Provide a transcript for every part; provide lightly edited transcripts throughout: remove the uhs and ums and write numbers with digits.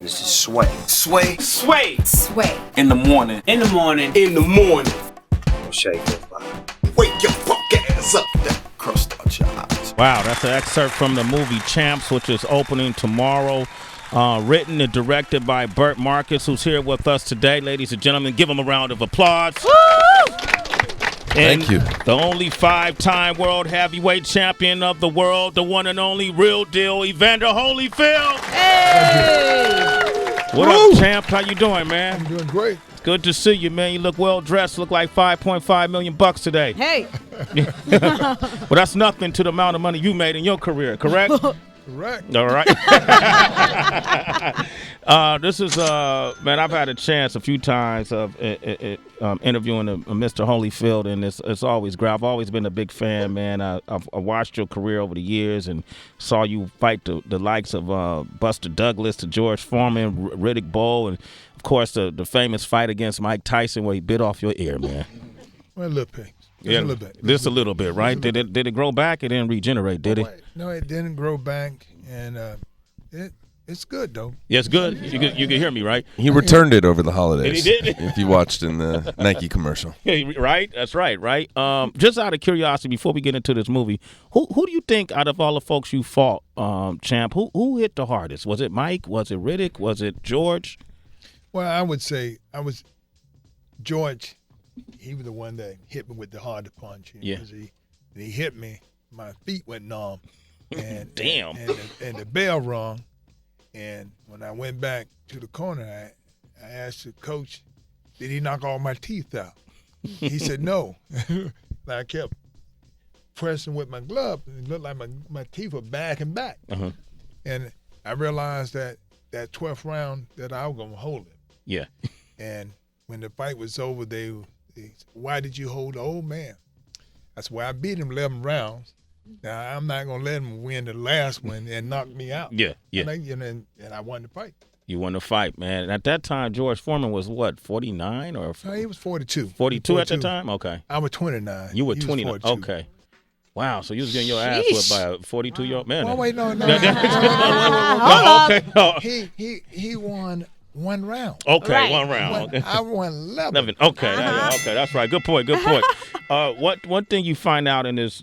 This is Sway. Sway. Sway. Sway. In the morning. In the morning. In the morning. Shake it, body. Wake your punk ass up. That crust out your eyes. Wow, that's an excerpt from the movie Champs, which is opening tomorrow. Written and directed by Bert Marcus, who's here with us today. Ladies and gentlemen, give him a round of applause. Woo! Thank you. The only 5-time world heavyweight champion of the world, the one and only real deal, Evander Holyfield. Hey! What up, champ? How you doing, man? I'm doing great. Good to see you, man. You look well dressed. Look like $5.5 million today. Hey! Well, that's nothing to the amount of money you made in your career, correct? Correct. All right. This is, man, I've had a chance a few times of interviewing Mr. Holyfield, and it's always great. I've always been a big fan, man. I've watched your career over the years and saw you fight the likes of Buster Douglas, to George Foreman, Riddick Bowe, and, of course, the famous fight against Mike Tyson where he bit off your ear, man. Well, a little bit. Yeah, just a little bit, right? Did it grow back? It didn't regenerate, did it? No, it didn't grow back, and it's good though. Yeah, it's good. You can hear me, right? He returned it over the holidays. And he did? If you watched in the Nike commercial. Right? That's right, right? Just out of curiosity, before we get into this movie, who do you think out of all the folks you fought, champ, who hit the hardest? Was it Mike? Was it Riddick? Was it George? Well, I would say George. He was the one that hit me with the hardest punch. Yeah. He hit me. My feet went numb. And Damn. And the bell rung. And when I went back to the corner, I asked the coach, did he knock all my teeth out? He said no. I kept pressing with my glove. It looked like my teeth were back and back. Uh-huh. And I realized that 12th round that I was going to hold him. Yeah. And when the fight was over, they said, why did you hold the old man? That's why I beat him 11 rounds. Now, I'm not going to let him win the last one and knock me out. Yeah. And I won the fight. You won the fight, man. And at that time, George Foreman was what, 49 or? No, he was 42. 42 at the time? Okay. I was 29. You were 29. Okay. Wow, so you was getting your ass whipped by a 42-year-old man. Oh, wait, no. Okay. He won one round. Okay, right. one round. Okay. I won 11. Okay, okay, that's right. Good point. One thing you find out in this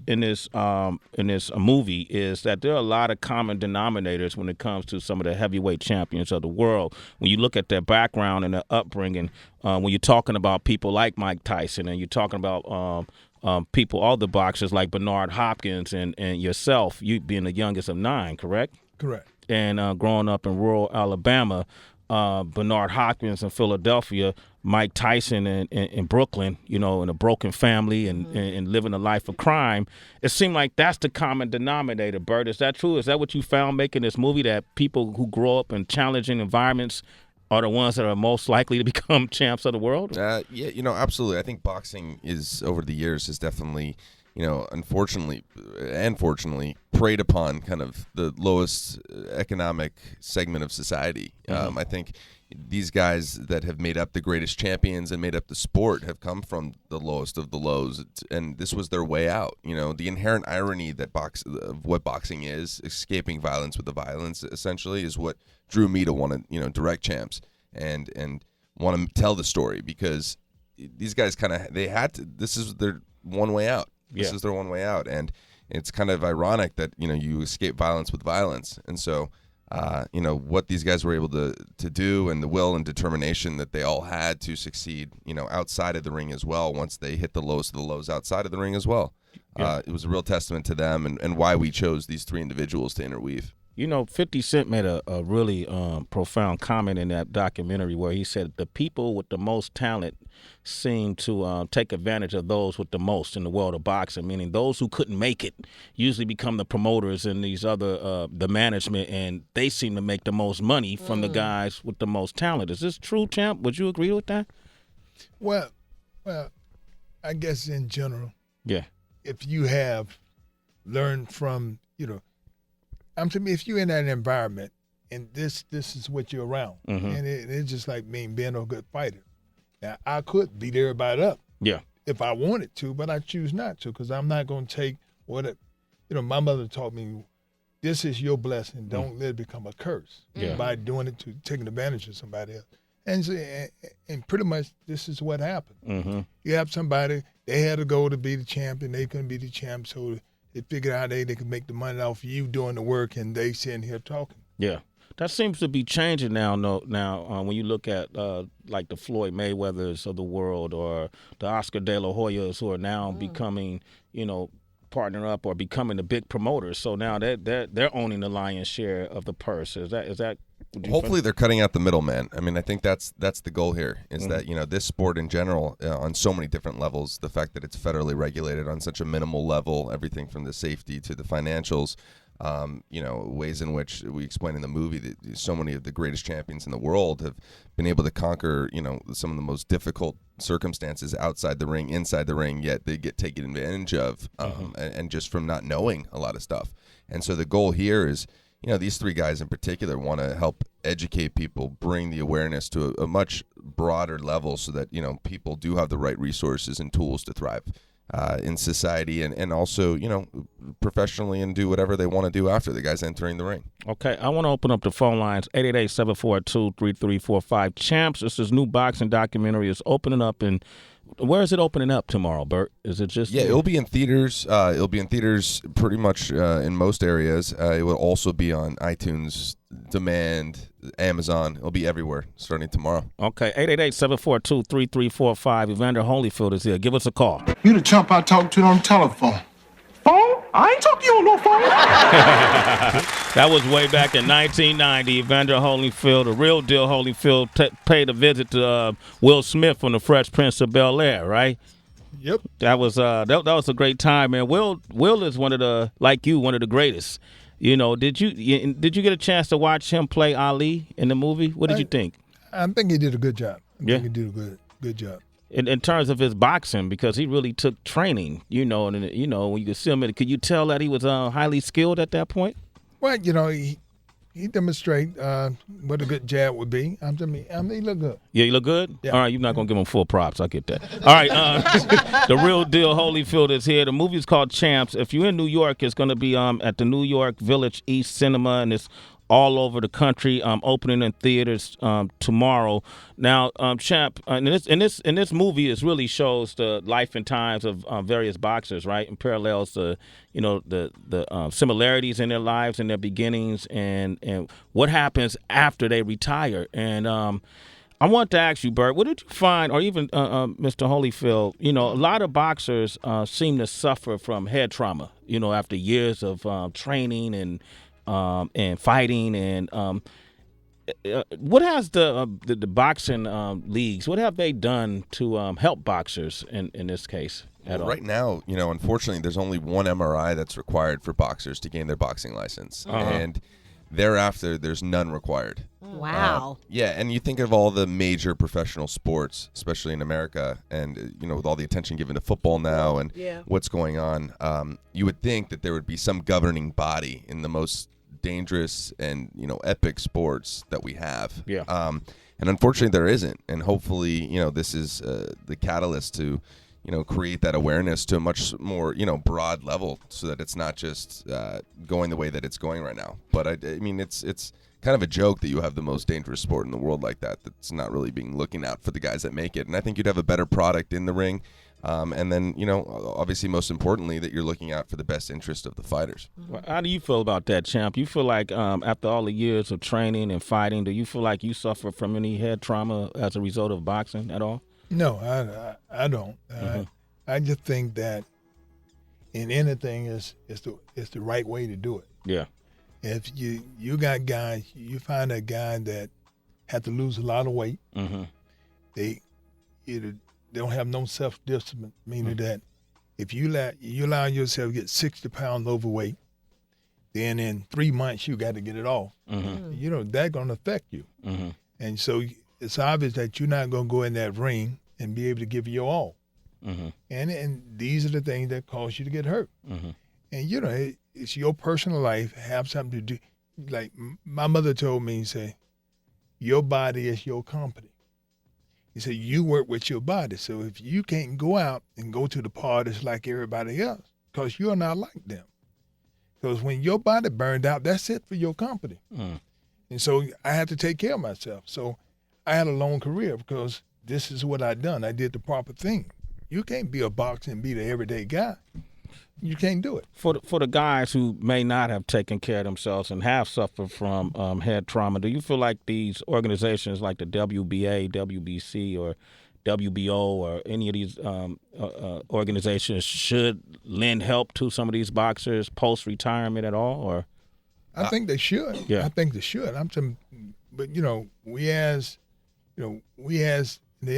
movie is that there are a lot of common denominators when it comes to some of the heavyweight champions of the world. When you look at their background and their upbringing, when you're talking about people like Mike Tyson and you're talking about people, all the boxers like Bernard Hopkins and yourself, you being the youngest of 9, correct? Correct. And growing up in rural Alabama, Bernard Hopkins in Philadelphia, Mike Tyson in Brooklyn, in a broken family and living a life of crime. It seemed like that's the common denominator, Bert. Is that true? Is that what you found making this movie, that people who grow up in challenging environments are the ones that are most likely to become champs of the world? Yeah, absolutely. I think boxing is, over the years, has definitely, unfortunately and fortunately, preyed upon kind of the lowest economic segment of society. I think these guys that have made up the greatest champions and made up the sport have come from the lowest of the lows, and this was their way out. The inherent irony of what boxing is, escaping violence with the violence, essentially, is what drew me to want to, direct Champs and want to tell the story, because these guys this is their one way out. This is their one way out, and it's kind of ironic that you escape violence with violence, and so what these guys were able to do, and the will and determination that they all had to succeed, outside of the ring as well. Once they hit the lowest of the lows outside of the ring as well, it was a real testament to them and why we chose these 3 individuals to interweave. 50 Cent made a really profound comment in that documentary where he said the people with the most talent seem to take advantage of those with the most in the world of boxing, meaning those who couldn't make it usually become the promoters and these other the management, and they seem to make the most money from the guys with the most talent. Is this true, champ? Would you agree with that? Well, I guess in general, if you have learned from, if you're in that environment and this is what you're around, and it's just like being a good fighter. Now, I could beat everybody up if I wanted to, but I choose not to, because I'm not going to take my mother taught me, this is your blessing. Don't let it become a curse by doing it to taking advantage of somebody else. And pretty much this is what happened. Mm-hmm. You have somebody, they had a goal to be the champion. They couldn't be the champ, so they figured out they could make the money off you doing the work, and they sitting here talking. Yeah. That seems to be changing now. When you look at like the Floyd Mayweathers of the world or the Oscar De La Hoyas who are now becoming, partner up or becoming the big promoters. So now they're owning the lion's share of the purse. Is that? Hopefully they're cutting out the middleman. I mean, I think that's the goal here. Is that this sport in general, on so many different levels, the fact that it's federally regulated on such a minimal level, everything from the safety to the financials. Ways in which we explain in the movie that so many of the greatest champions in the world have been able to conquer, some of the most difficult circumstances outside the ring, inside the ring, yet they get taken advantage of, and just from not knowing a lot of stuff. And so the goal here is, these three guys in particular want to help educate people, bring the awareness to a much broader level so that, people do have the right resources and tools to thrive in society and also, professionally and do whatever they want to do after the guys entering the ring. Okay, I want to open up the phone lines, 888-742-3345. Champs, this is new boxing documentary. It's opening up, and where is it opening up tomorrow, Bert? Is it just... Yeah, it'll be in theaters. It'll be in theaters pretty much in most areas. It will also be on iTunes, Demand, Amazon. It'll be everywhere starting tomorrow. Okay, 888-742-3345. Evander Holyfield is here. Give us a call. You the chump I talked to on the telephone. Phone? I ain't talking to you on no phone. That was way back in 1990. Evander Holyfield, the real deal Holyfield, paid a visit to Will Smith from the Fresh Prince of Bel-Air, right? Yep. That was a great time, man. Will is one of the greatest. Did you get a chance to watch him play Ali in the movie? What did you think? I think he did a good job. I Yeah? think he did a good job. In terms of his boxing, because he really took training, and when you could see him, could you tell that he was highly skilled at that point? Well, he demonstrate what a good jab would be. I mean, he look good. Yeah, you look good? Yeah. All right, you're not going to give him full props. I get that. All right, the real deal Holyfield is here. The movie's called Champs. If you're in New York, it's going to be at the New York Village East Cinema, and it's all over the country, opening in theaters tomorrow. Now, Champ, in this movie, it really shows the life and times of various boxers, right, and parallels the similarities in their lives and their beginnings, and what happens after they retire. And I want to ask you, Bert, what did you find, or even Mr. Holyfield? A lot of boxers seem to suffer from head trauma. After years of training and fighting, and what has the boxing leagues? What have they done to help boxers in this case at all? Right now, unfortunately, there's only one MRI that's required for boxers to gain their boxing license, and thereafter, there's none required. Wow. Yeah, and you think of all the major professional sports, especially in America, and with all the attention given to football now and what's going on, you would think that there would be some governing body in the most dangerous and epic sports that we have. Yeah. And unfortunately, there isn't. And hopefully, this is the catalyst to create that awareness to a much more broad level, so that it's not just going the way that it's going right now. But I mean, it's kind of a joke that you have the most dangerous sport in the world like that's not really being looking out for the guys that make it. And I think you'd have a better product in the ring. And then, obviously, most importantly, that you're looking out for the best interest of the fighters. Well, how do you feel about that, Champ? You feel like after all the years of training and fighting, do you feel like you suffer from any head trauma as a result of boxing at all? No, I don't. I just think that in anything is the right way to do it. Yeah. If you got guys, you find a guy that had to lose a lot of weight. Mm-hmm. They don't have no self-discipline, meaning that if you allow yourself to get 60 pounds overweight, then in 3 months you got to get it off. Mm-hmm. That's going to affect you. Mm-hmm. And so it's obvious that you're not going to go in that ring and be able to give your all. Mm-hmm. And these are the things that cause you to get hurt. Mm-hmm. And, it's your personal life, have something to do. Like my mother told me, say, your body is your company. He said, you work with your body. So if you can't go out and go to the parties like everybody else, because you're not like them. Because when your body burned out, that's it for your company. And so I had to take care of myself. So I had a long career because this is what I done. I did the proper thing. You can't be a boxer and be the everyday guy. You can't do it. For the guys who may not have taken care of themselves and have suffered from head trauma, do you feel like these organizations like the WBA, WBC, or WBO, or any of these organizations should lend help to some of these boxers post-retirement at all? Or I think they should. Yeah. I think they should. But we as the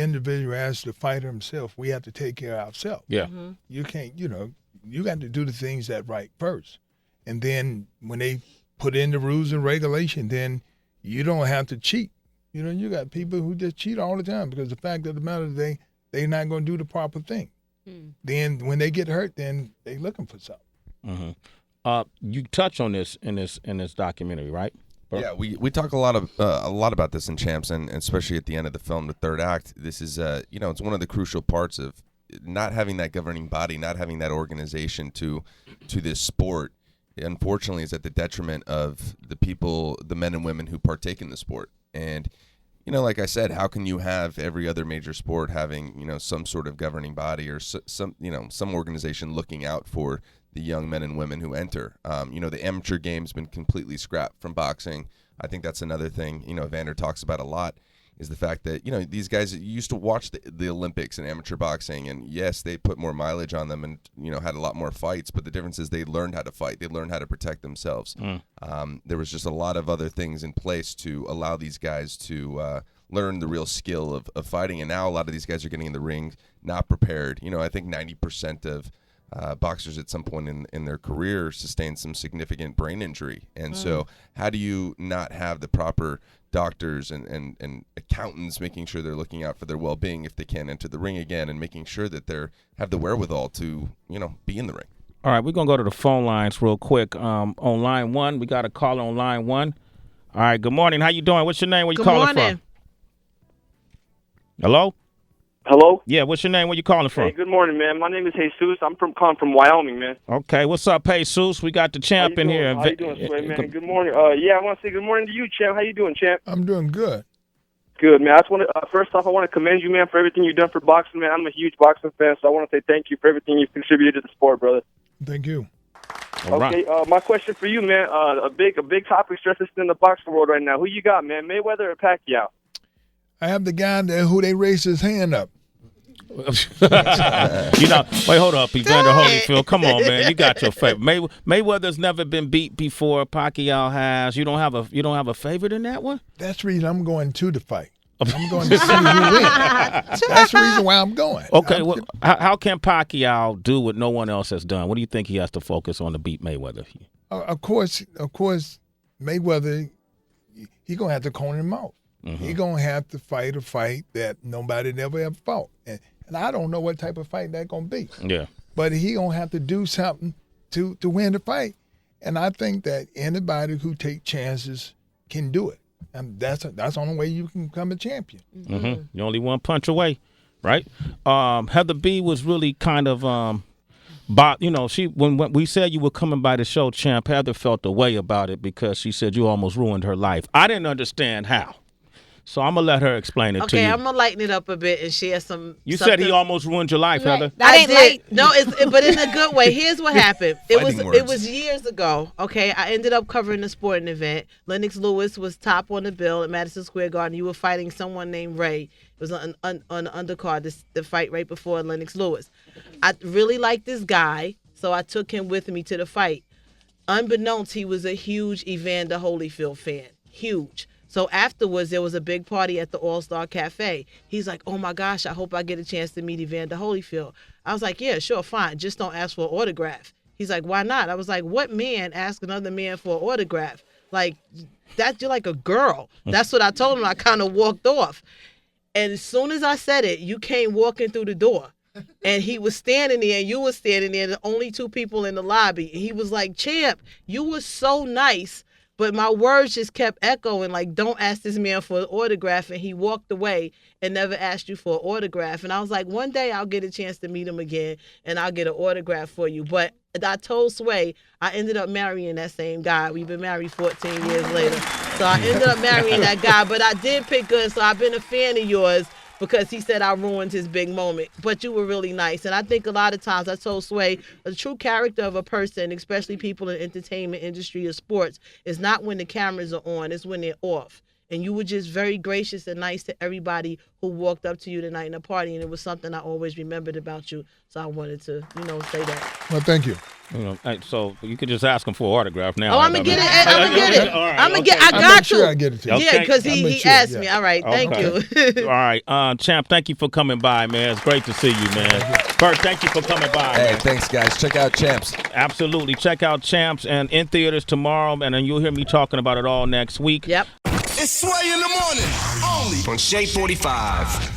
individual, as the fighter himself, we have to take care of ourselves. Yeah. You can't, you got to do the things that right first. And then when they put in the rules and regulation, then you don't have to cheat. You got people who just cheat all the time because the fact of the matter is they're not going to do the proper thing. Then when they get hurt, then they looking for something. You touch on this in this documentary, right? Yeah, we talk a lot about this in Champs, and especially at the end of the film, the third act. This is it's one of the crucial parts of not having that governing body, not having that organization to this sport. Unfortunately, is at the detriment of the people, the men and women who partake in the sport. And like I said, how can you have every other major sport having some sort of governing body or some organization looking out for the young men and women who enter? The amateur game's been completely scrapped from boxing. I think that's another thing Evander talks about a lot, is the fact that these guys used to watch the Olympics and amateur boxing, and yes, they put more mileage on them and had a lot more fights, but the difference is they learned how to fight, they learned how to protect themselves. There was just a lot of other things in place to allow these guys to learn the real skill of fighting, and now a lot of these guys are getting in the ring not prepared. I think 90% of boxers at some point in their career sustain some significant brain injury, and so how do you not have the proper doctors and accountants making sure they're looking out for their well-being if they can't enter the ring again, and making sure that they have the wherewithal to be in the ring? All right, we're gonna go to the phone lines real quick. On line one, we got a caller on line one. All right, good morning. How you doing? What's your name? Where you calling from? Hello? Hello? Yeah, what's your name? Where you calling from? Hey, good morning, man. My name is Jesus. I'm calling from Wyoming, man. Okay, what's up, Jesus? We got the champ in here. How you doing, Sway, man? Good morning. I want to say good morning to you, champ. How you doing, champ? I'm doing good. Good, man. I just want to first off, I want to commend you, man, for everything you've done for boxing, man. I'm a huge boxing fan, so I want to say thank you for everything you've contributed to the sport, brother. Thank you. All okay, right. My question for you, man. A big topic stressing in the boxing world right now. Who you got, man? Mayweather or Pacquiao? I have the guy there who they raised his hand up. Wait, hold up, Evander Holyfield. Come on, man, you got your favorite. Mayweather's never been beat before. Pacquiao has. You don't have a favorite in that one. That's the reason I'm going to the fight. I'm going to see who wins. That's the reason why I'm going. Okay, how can Pacquiao do what no one else has done? What do you think he has to focus on to beat Mayweather? Of course, Mayweather, he gonna have to corner him out. He gonna have to fight a fight that nobody never ever fought, and I don't know what type of fight that's gonna be. Yeah, but he gonna have to do something to win the fight, and I think that anybody who take chances can do it. And that's the only way you can become a champion. You're only one punch away, right? Heather B was really kind of, when we said you were coming by the show, champ, Heather felt a way about it because she said you almost ruined her life. I didn't understand how. So I'm going to let her explain it to you. Okay, I'm going to lighten it up a bit and share some. You said he almost ruined your life, Heather. I did. No, but in a good way. Here's what happened. It was years ago. Okay, I ended up covering a sporting event. Lennox Lewis was top on the bill at Madison Square Garden. You were fighting someone named Ray. It was on the undercard, the fight right before Lennox Lewis. I really liked this guy, so I took him with me to the fight. Unbeknownst, he was a huge Evander Holyfield fan. Huge. So afterwards, there was a big party at the All-Star Cafe. He's like, oh, my gosh, I hope I get a chance to meet Evander Holyfield. I was like, yeah, sure, fine. Just don't ask for an autograph. He's like, why not? I was like, what man asks another man for an autograph? Like, you're like a girl. That's what I told him. I kind of walked off. And as soon as I said it, you came walking through the door. And he was standing there, and you were standing there, the only two people in the lobby. And he was like, champ, you were so nice But my words just kept echoing, like, don't ask this man for an autograph. And he walked away and never asked you for an autograph. And I was like, one day I'll get a chance to meet him again and I'll get an autograph for you. But I told Sway I ended up marrying that same guy. We've been married 14 years later. So I ended up marrying that guy. But I did pick good, so I've been a fan of yours because he said I ruined his big moment. But you were really nice. And I think a lot of times, I told Sway, the true character of a person, especially people in the entertainment industry or sports, is not when the cameras are on, it's when they're off. And you were just very gracious and nice to everybody who walked up to you tonight in the party. And it was something I always remembered about you. So I wanted to, say that. Well, thank you. So you could just ask him for an autograph now. Oh, I'm gonna get it. I'm gonna get it. I'm gonna get. I got to. I get it to you. Yeah, because he asked me. All right, thank you. All right, Champ, thank you for coming by, man. It's great to see you, man. Bert, thank you for coming by. Hey, man. Thanks, guys. Check out Champs. Absolutely, check out Champs and in theaters tomorrow, and then you'll hear me talking about it all next week. Yep. It's Sway in the morning, only on Shea 45.